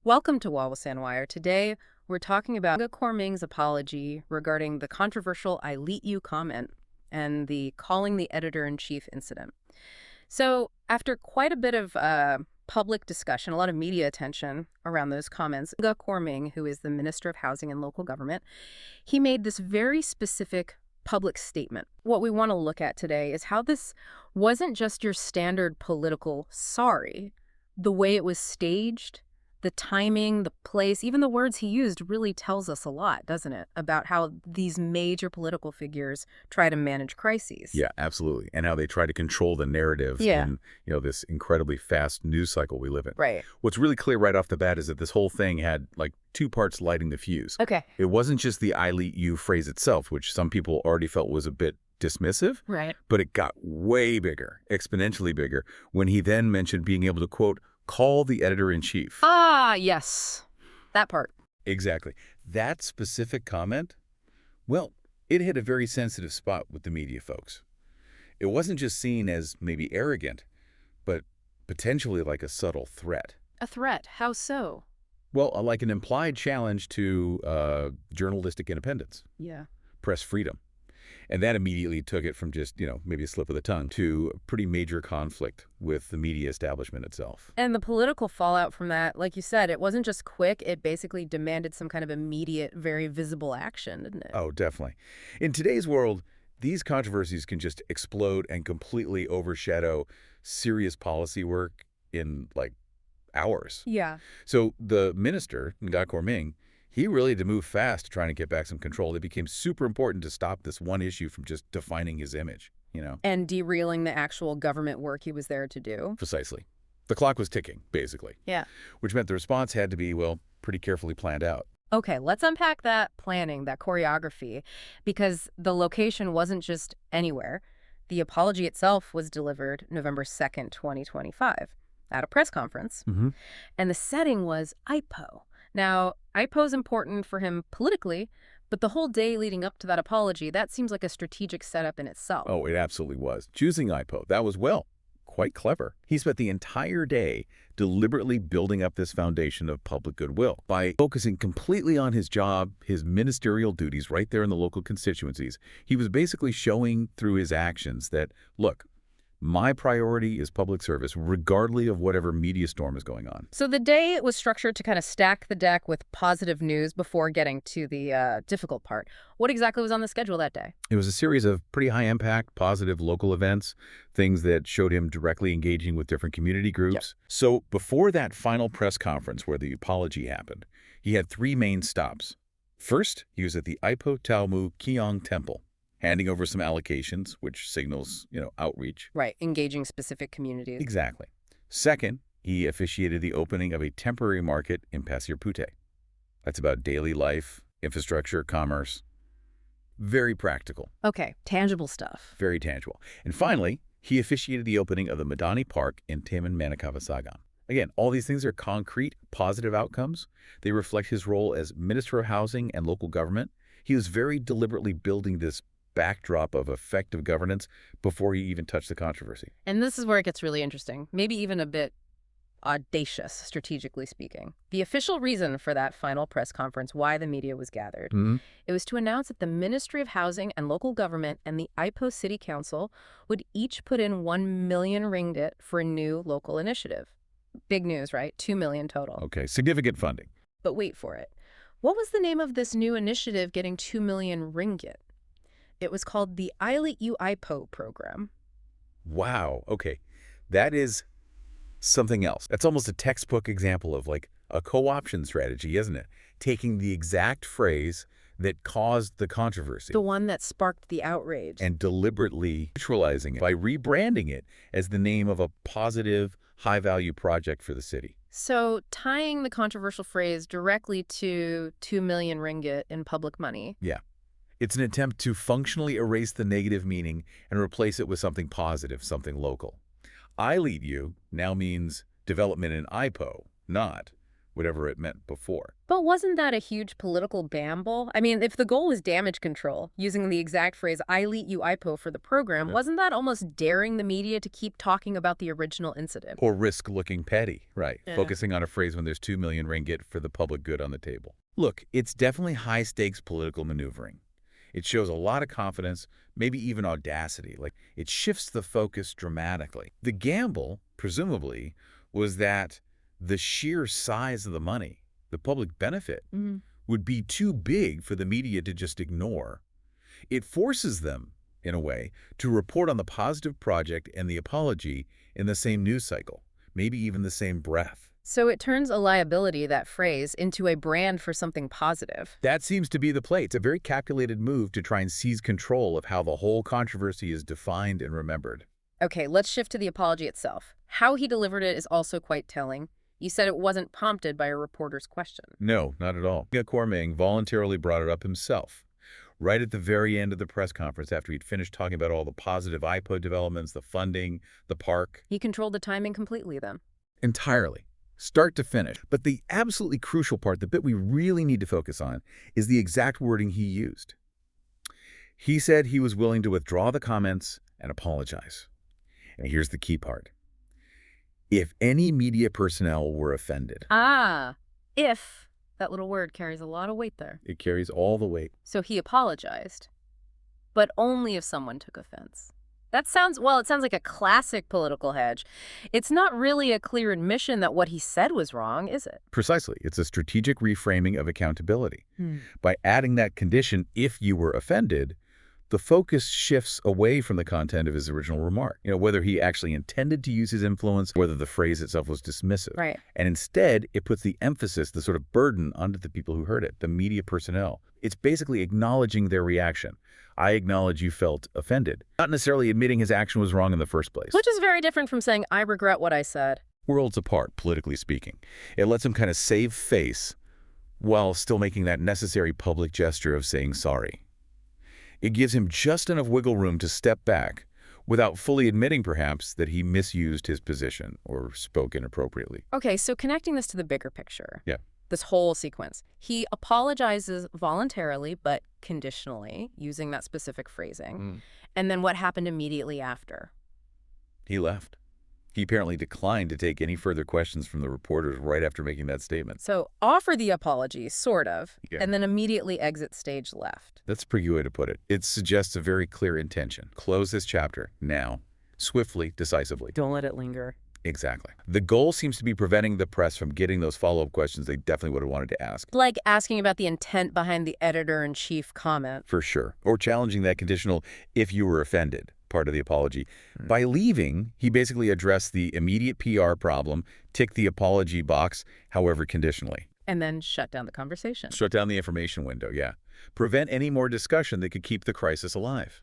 Welcome to Wawasan Wire. Today, we're talking about Nga Kor Ming's apology regarding the controversial I Lite You comment and the calling the editor-in-chief incident. So, after quite a bit of public discussion, a lot of media attention around those comments, Nga Kor Ming, who is the Minister of Housing and Local Government, he made this very specific public statement. What we want to look at today is how this wasn't just your standard political sorry. The way it was staged, the timing, the place, even the words he used really tells us a lot, doesn't it? About how these major political figures try to manage crises. Yeah, absolutely. And how they try to control the narrative Yeah. in, this incredibly fast news cycle we live in. Right. What's really clear right off the bat is that this whole thing had like two parts lighting the fuse. Okay. It wasn't just the I Lite You phrase itself, which some people already felt was a bit dismissive, Right. but it got way bigger, exponentially bigger, when he then mentioned being able to, quote, call the editor-in-chief. Ah, yes. That part. Exactly. That specific comment, well, it hit a very sensitive spot with the media folks. It wasn't just seen as maybe arrogant, but potentially like a subtle threat. A threat. How so? Well, like an implied challenge to journalistic independence, Yeah. press freedom. And that immediately took it from just, maybe a slip of the tongue to a pretty major conflict with the media establishment itself. And the political fallout from that, like you said, it wasn't just quick. It basically demanded some kind of immediate, very visible action, didn't it? Oh, definitely. In today's world, these controversies can just explode and completely overshadow serious policy work in, like, hours. Yeah. So the minister, Nga Kor Ming, he really had to move fast trying to get back some control. It became super important to stop this one issue from just defining his image. And derailing the actual government work he was there to do. Precisely. The clock was ticking, basically. Yeah. Which meant the response had to be, well, pretty carefully planned out. Okay, let's unpack that planning, that choreography, because the location wasn't just anywhere. The apology itself was delivered November 2nd, 2025, at a press conference. Mm-hmm. And the setting was Ipoh. Now, Ipoh's important for him politically, but the whole day leading up to that apology, that seems like a strategic setup in itself. Oh, it absolutely was. Choosing Ipoh, that was, well, quite clever. He spent the entire day deliberately building up this foundation of public goodwill by focusing completely on his job, his ministerial duties right there in the local constituencies. He was basically showing through his actions that, look, my priority is public service, regardless of whatever media storm is going on. So the day was structured to kind of stack the deck with positive news before getting to the difficult part. What exactly was on the schedule that day? It was a series of pretty high-impact, positive local events, things that showed him directly engaging with different community groups. Yep. So before that final press conference where the apology happened, he had three main stops. First, he was at the Ipoh Talmu Kiong Temple, handing over some allocations, which signals, outreach. Right, engaging specific communities. Exactly. Second, he officiated the opening of a temporary market in Pasir Puteh. That's about daily life, infrastructure, commerce. Very practical. Okay, tangible stuff. Very tangible. And finally, he officiated the opening of the Madani Park in Taman Manakawasagan. Again, all these things are concrete, positive outcomes. They reflect his role as Minister of Housing and Local Government. He was very deliberately building this backdrop of effective governance before he even touched the controversy. And this is where it gets really interesting, maybe even a bit audacious, strategically speaking. The official reason for that final press conference, why the media was gathered, it was to announce that the Ministry of Housing and Local Government and the Ipoh City Council would each put in 1 million ringgit for a new local initiative. Big news, right? 2 million total. Okay, significant funding. But wait for it. What was the name of this new initiative getting 2 million ringgit? It was called the I Lite You Ipoh program. Wow, okay. That is something else. That's almost a textbook example of like a co-option strategy, isn't it? Taking the exact phrase that caused the controversy The one that sparked the outrage. and deliberately neutralizing it by rebranding it as the name of a positive, high-value project for the city. So tying the controversial phrase directly to 2 million ringgit in public money. Yeah. It's an attempt to functionally erase the negative meaning and replace it with something positive, something local. I Lite You now means development in Ipoh, not whatever it meant before. But wasn't that a huge political gamble? I mean, if the goal was damage control, using the exact phrase I Lite You Ipoh for the program, Yeah. wasn't that almost daring the media to keep talking about the original incident? Or risk looking petty, right? Yeah. Focusing on a phrase when there's 2 million ringgit for the public good on the table. Look, it's definitely high-stakes political maneuvering. It shows a lot of confidence, maybe even audacity. Like, it shifts the focus dramatically. The gamble, presumably, was that the sheer size of the money, the public benefit, would be too big for the media to just ignore. It forces them, in a way, to report on the positive project and the apology in the same news cycle, maybe even the same breath. So it turns a liability, that phrase, into a brand for something positive. That seems to be the play. It's a very calculated move to try and seize control of how the whole controversy is defined and remembered. Okay, let's shift to the apology itself. How he delivered it is also quite telling. You said it wasn't prompted by a reporter's question. No, not at all. Nga Kor Ming voluntarily brought it up himself, right at the very end of the press conference after he'd finished talking about all the positive Ipoh developments, the funding, the park. He controlled the timing completely then. Entirely. Start to finish. But the absolutely crucial part, the bit we really need to focus on, is the exact wording he used. He said he was willing to withdraw the comments and apologize. And here's the key part. If any media personnel were offended. If. That little word carries a lot of weight there. It carries all the weight. So he apologized, but only if someone took offense. That sounds, well, it sounds like a classic political hedge. It's not really a clear admission that what he said was wrong, is it? Precisely. It's a strategic reframing of accountability. By adding that condition, if you were offended, the focus shifts away from the content of his original remark. Whether he actually intended to use his influence, whether the phrase itself was dismissive. Right. And instead, it puts the emphasis, the sort of burden, onto the people who heard it, the media personnel. It's basically acknowledging their reaction. I acknowledge you felt offended. Not necessarily admitting his action was wrong in the first place. Which is very different from saying, I regret what I said. Worlds apart, politically speaking. It lets him kind of save face while still making that necessary public gesture of saying sorry. It gives him just enough wiggle room to step back without fully admitting, perhaps, that he misused his position or spoke inappropriately. Okay, so connecting this to the bigger picture. Yeah. This whole sequence. He apologizes voluntarily, but conditionally, using that specific phrasing. And then what happened immediately after? He left. He apparently declined to take any further questions from the reporters right after making that statement. So offer the apology, sort of, Yeah. and then immediately exit stage left. That's a pretty good way to put it. It suggests a very clear intention. Close this chapter now, swiftly, decisively. Don't let it linger. Exactly. The goal seems to be preventing the press from getting those follow-up questions they definitely would have wanted to ask. Like asking about the intent behind the editor-in-chief comment. For sure. Or challenging that conditional, if you were offended, part of the apology. By leaving, he basically addressed the immediate PR problem, ticked the apology box, however conditionally. And then shut down the conversation. Shut down the information window, yeah. Prevent any more discussion that could keep the crisis alive.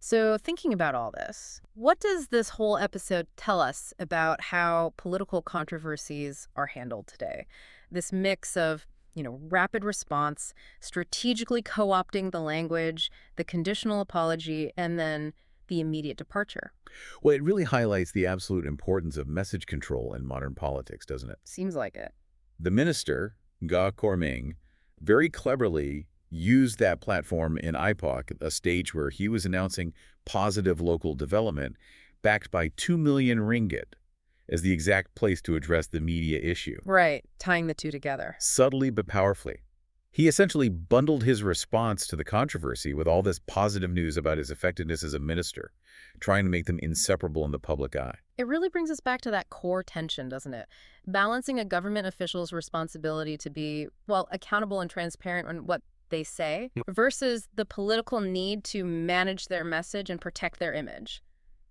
So thinking about all this, what does this whole episode tell us about how political controversies are handled today? This mix of, rapid response, strategically co-opting the language, the conditional apology, and then the immediate departure. Well, it really highlights the absolute importance of message control in modern politics, doesn't it? Seems like it. The minister, Nga Kor Ming, very cleverly used that platform in Ipoh, a stage where he was announcing positive local development, backed by 2 million ringgit as the exact place to address the media issue. Right, tying the two together. Subtly but powerfully. He essentially bundled his response to the controversy with all this positive news about his effectiveness as a minister, trying to make them inseparable in the public eye. It really brings us back to that core tension, doesn't it? Balancing a government official's responsibility to be, accountable and transparent on what they say versus the political need to manage their message and protect their image.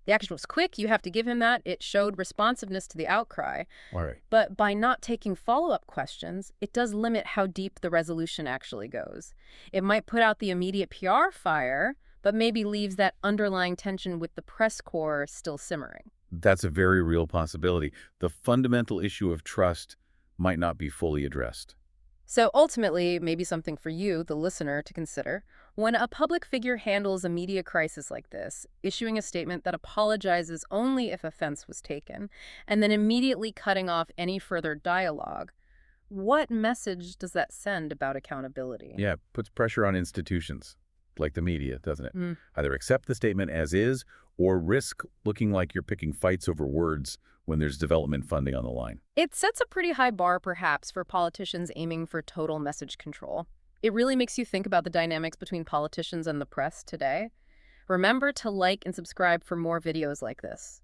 The action was quick, you have to give him that. It showed responsiveness to the outcry. All right. But by not taking follow-up questions, it does limit how deep the resolution actually goes. It might put out the immediate PR fire, but maybe leaves that underlying tension with the press corps still simmering. That's a very real possibility. The fundamental issue of trust might not be fully addressed. So ultimately, maybe something for you, the listener, to consider. When a public figure handles a media crisis like this, issuing a statement that apologizes only if offense was taken, and then immediately cutting off any further dialogue, What message does that send about accountability? Yeah, it puts pressure on institutions, like the media, doesn't it? Mm. Either accept the statement as is or risk looking like you're picking fights over words when there's development funding on the line. It sets a pretty high bar, perhaps, for politicians aiming for total message control. It really makes you think about the dynamics between politicians and the press today. Remember to like and subscribe for more videos like this.